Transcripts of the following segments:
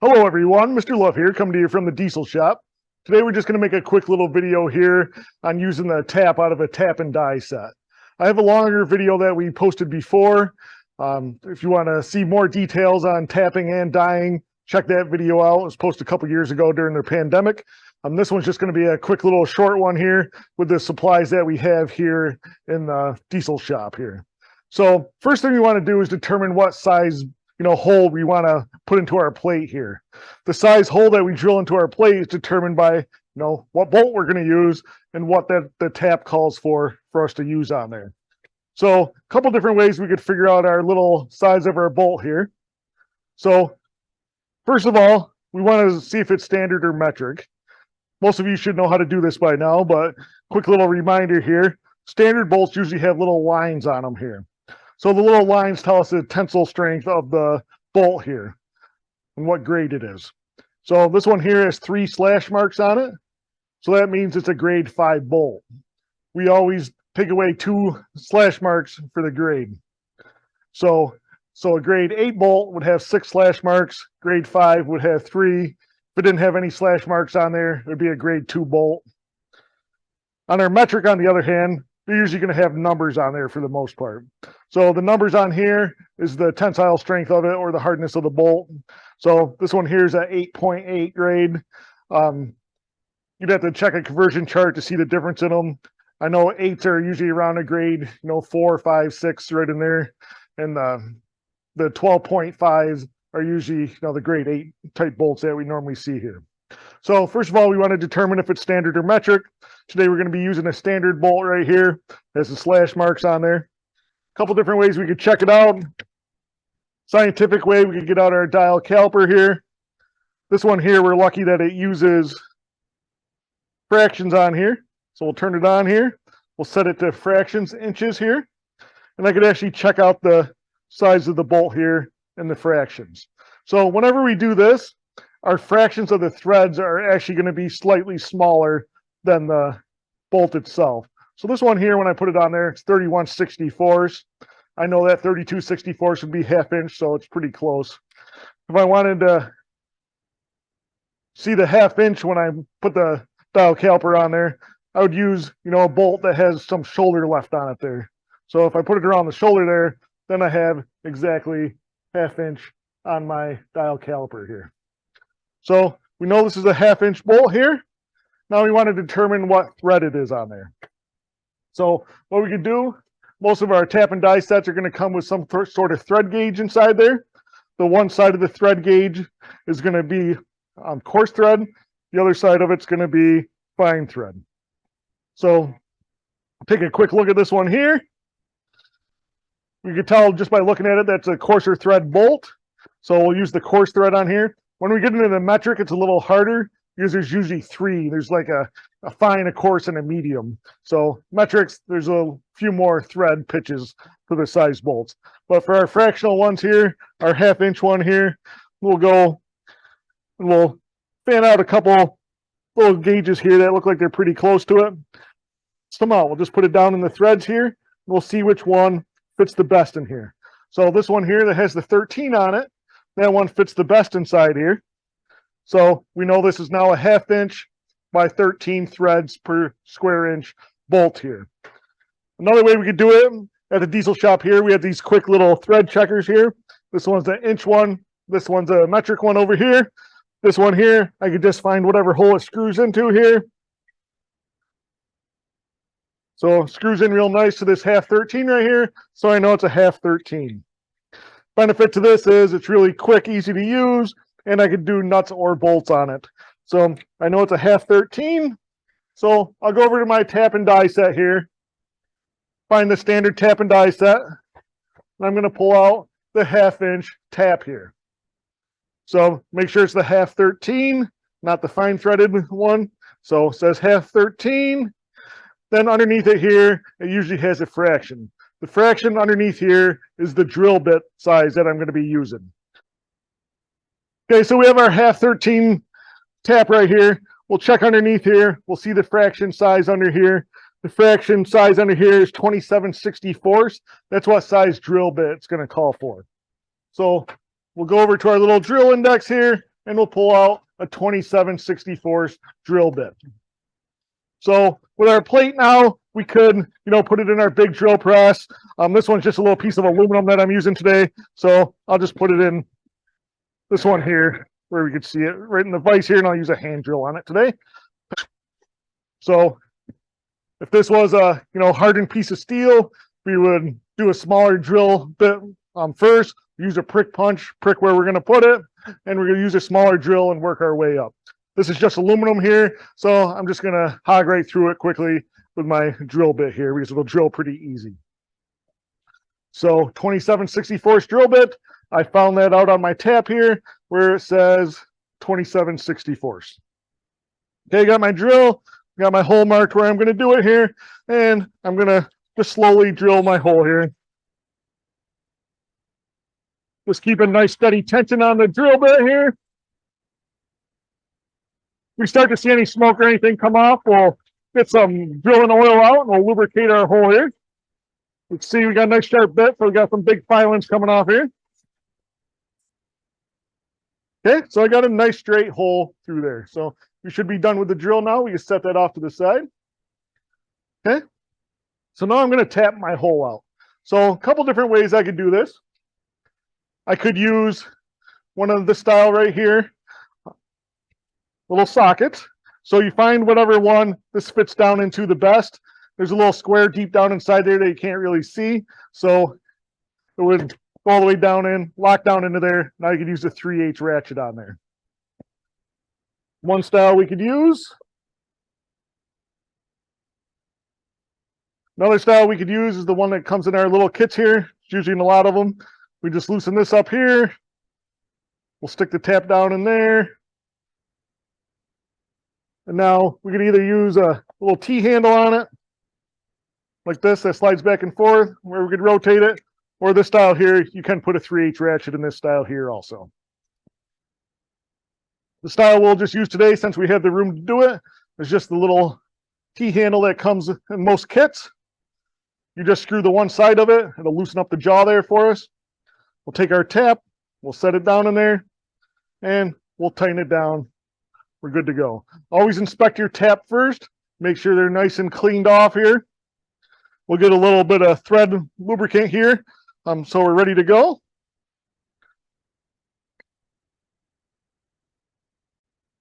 Hello everyone, Mr. Love here, coming to you from the Diesel Shop. Today we're just going to make a quick little video here on using the tap out of a tap and die set. I have a longer video that we posted before. If you want to see more details on tapping and dyeing, check that video out. It was posted a couple years ago during the pandemic. This one's just going to be a quick little short one here with the supplies that we have here in the Diesel Shop here. So first thing we want to do is determine what size hole we want to put into our plate here. The size hole that we drill into our plate is determined by what bolt we're going to use and what the tap calls for us to use on there. So a couple different ways we could figure out our little size of our bolt here. So first of all, we want to see if it's standard or metric. Most of you should know how to do this by now, but quick little reminder here. Standard bolts usually have little lines on them here. So the little lines tell us the tensile strength of the bolt here and what grade it is. So this one here has 3 slash marks on it. So that means it's a grade 5 bolt. We always take away 2 slash marks for the grade. So a grade 8 bolt would have 6 slash marks. Grade 5 would have 3. If it didn't have any slash marks on there, it would be a grade 2 bolt. On our metric, on the other hand, they're usually going to have numbers on there for the most part. So the numbers on here is the tensile strength of it or the hardness of the bolt. So this one here is an 8.8 grade. You'd have to check a conversion chart to see the difference in them. I know 8s are usually around a grade, 4, 5, 6 right in there. And the 12.5s are usually the grade 8 type bolts that we normally see here. So first of all, we want to determine if it's standard or metric. Today we're going to be using a standard bolt right here. It has the slash marks on there. A couple different ways we could check it out. Scientific way, we could get out our dial caliper here. This one here, we're lucky that it uses fractions on here. So we'll turn it on here. We'll set it to fractions, inches here. And I could actually check out the size of the bolt here and the fractions. So whenever we do this, our fractions of the threads are actually going to be slightly smaller than the bolt itself. So this one here, when I put it on there, it's 31/64. I know that 32/64 would be ½ inch, so it's pretty close. If I wanted to see the ½ inch when I put the dial caliper on there, I would use, a bolt that has some shoulder left on it there. So if I put it around the shoulder there, then I have exactly ½ inch on my dial caliper here. So we know this is a ½ inch bolt here. Now we want to determine what thread it is on there. So what we could do, most of our tap and die sets are going to come with some sort of thread gauge inside there. The one side of the thread gauge is going to be coarse thread. The other side of it's going to be fine thread. So take a quick look at this one here. You can tell just by looking at it that's a coarser thread bolt. So we'll use the coarse thread on here. When we get into the metric, it's a little harder because there's usually 3. There's like a fine, a coarse, and a medium. So metrics, there's a few more thread pitches for the size bolts. But for our fractional ones here, our ½ inch one here, we'll go and we'll fan out a couple little gauges here that look like they're pretty close to it. Somehow we'll just put it down in the threads here. And we'll see which one fits the best in here. So this one here that has the 13 on it, that one fits the best inside here. So we know this is now a ½ inch by 13 threads per square inch bolt here. Another way we could do it at the Diesel Shop here, we have these quick little thread checkers here. This one's an inch one. This one's a metric one over here. This one here, I could just find whatever hole it screws into here. So it screws in real nice to this ½ 13 right here. So I know it's a ½ 13. Benefit to this is it's really quick, easy to use, and I could do nuts or bolts on it. So I know it's a ½ 13. So I'll go over to my tap and die set here, find the standard tap and die set, and I'm going to pull out the ½ inch tap here. So make sure it's the ½ 13, not the fine threaded one. So it says ½ 13. Then underneath it here, it usually has a fraction. The fraction underneath here is the drill bit size that I'm going to be using. Okay, so we have our ½ 13 tap right here. We'll check underneath here. We'll see the fraction size under here. The fraction size under here is 27/64. That's what size drill bit it's going to call for. So we'll go over to our little drill index here. and we'll pull out a 27/64 drill bit. So with our plate now, we could, put it in our big drill press. This one's just a little piece of aluminum that I'm using today. So I'll just put it in this one here where we could see it right in the vise here, and I'll use a hand drill on it today. So if this was a, hardened piece of steel, we would do a smaller drill bit first, use a prick punch, prick where we're going to put it, and we're going to use a smaller drill and work our way up. This is just aluminum here, so I'm just going to hog right through it quickly with my drill bit here because it'll drill pretty easy. So 27/64 drill bit, I found that out on my tap here where it says 27/64. Okay, got my drill, got my hole marked where I'm going to do it here, and I'm going to just slowly drill my hole here. Just keep a nice steady tension on the drill bit here. If we start to see any smoke or anything come off, we'll get some drilling oil out and we'll lubricate our hole here. You can see we got a nice sharp bit, so we got some big filings coming off here. Okay, so I got a nice straight hole through there. So we should be done with the drill now. We can set that off to the side. Okay, so now I'm going to tap my hole out. So a couple different ways I could do this. I could use one of this style right here, little sockets. So you find whatever one this fits down into the best. There's a little square deep down inside there that you can't really see. So it would go all the way down in, lock down into there. Now you could use a 3/8 ratchet on there. One style we could use. Another style we could use is the one that comes in our little kits here. It's usually in a lot of them. We just loosen this up here. We'll stick the tap down in there. And now we can either use a little T-handle on it, like this, that slides back and forth, where we could rotate it, or this style here, you can put a 3/8 ratchet in this style here also. The style we'll just use today, since we have the room to do it, is just the little T-handle that comes in most kits. You just screw the one side of it, it'll loosen up the jaw there for us. We'll take our tap, we'll set it down in there, and we'll tighten it down. We're good to go. Always inspect your tap first. Make sure they're nice and cleaned off here. We'll get a little bit of thread lubricant here, so we're ready to go.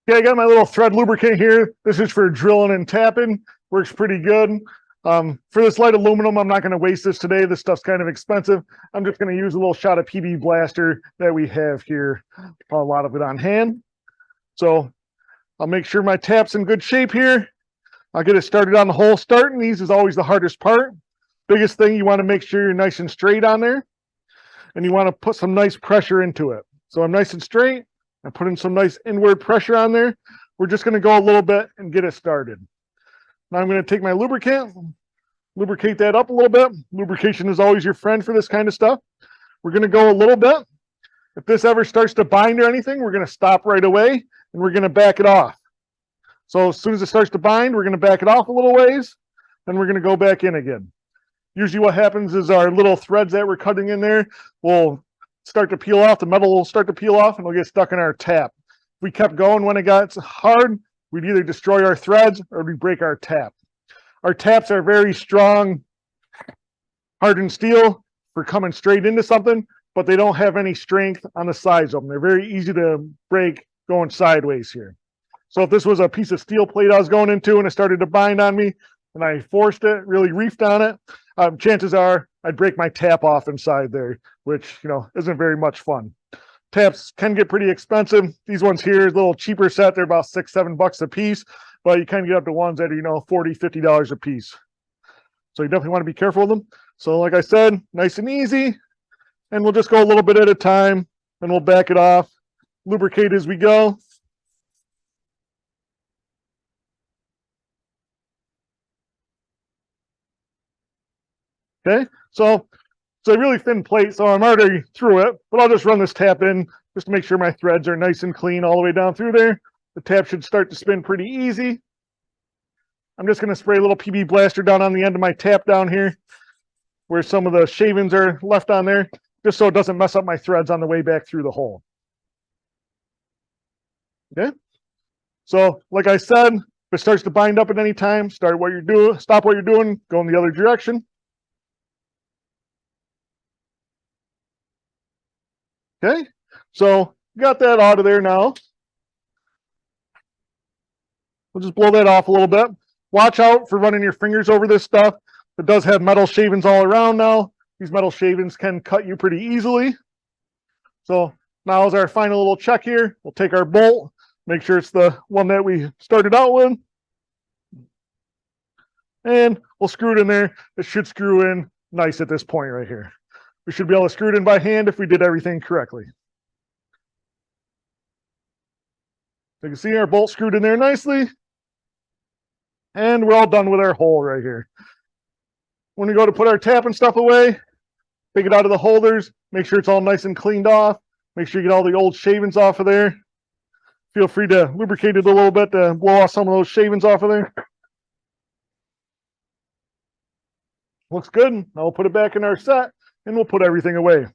Okay, I got my little thread lubricant here. This is for drilling and tapping. Works pretty good. For this light aluminum, I'm not going to waste this today. This stuff's kind of expensive. I'm just going to use a little shot of PB Blaster that we have here. A lot of it on hand. So I'll make sure my tap's in good shape here. I'll get it started on the hole. Starting these is always the hardest part. Biggest thing, you want to make sure you're nice and straight on there. And you want to put some nice pressure into it. So I'm nice and straight. I'm putting some nice inward pressure on there. We're just going to go a little bit and get it started. Now I'm going to take my lubricant, lubricate that up a little bit. Lubrication is always your friend for this kind of stuff. We're going to go a little bit. If this ever starts to bind or anything, we're going to stop right away and we're going to back it off. So as soon as it starts to bind, we're going to back it off a little ways, then we're going to go back in again. Usually what happens is our little threads that we're cutting in there will start to peel off. The metal will start to peel off and it'll get stuck in our tap. If we kept going when it got hard, we'd either destroy our threads or we'd break our tap. Our taps are very strong, hardened steel for coming straight into something, but they don't have any strength on the sides of them. They're very easy to break going sideways here. So if this was a piece of steel plate I was going into and it started to bind on me and I forced it, really reefed on it, chances are I'd break my tap off inside there, which, isn't very much fun. Taps can get pretty expensive. These ones here, a little cheaper set, they're about $6-7 a piece, but you kind of get up to ones that are, $40-50 a piece. So you definitely want to be careful with them. So like I said, nice and easy, and we'll just go a little bit at a time and we'll back it off, lubricate as we go. Okay, so it's a really thin plate, so I'm already through it, but I'll just run this tap in just to make sure my threads are nice and clean all the way down through there. The tap should start to spin pretty easy. I'm just going to spray a little PB Blaster down on the end of my tap down here, where some of the shavings are left on there, just so it doesn't mess up my threads on the way back through the hole. Okay. So like I said, if it starts to bind up at any time, stop what you're doing, go in the other direction. Okay. So got that out of there now. We'll just blow that off a little bit. Watch out for running your fingers over this stuff. It does have metal shavings all around now. These metal shavings can cut you pretty easily. So now is our final little check here. We'll take our bolt, make sure it's the one that we started out with. And we'll screw it in there. It should screw in nice at this point right here. We should be able to screw it in by hand if we did everything correctly. You can see our bolt screwed in there nicely. And we're all done with our hole right here. When we go to put our tap and stuff away, take it out of the holders, make sure it's all nice and cleaned off. Make sure you get all the old shavings off of there. Feel free to lubricate it a little bit to blow off some of those shavings off of there. Looks good. Now we'll put it back in our set and we'll put everything away.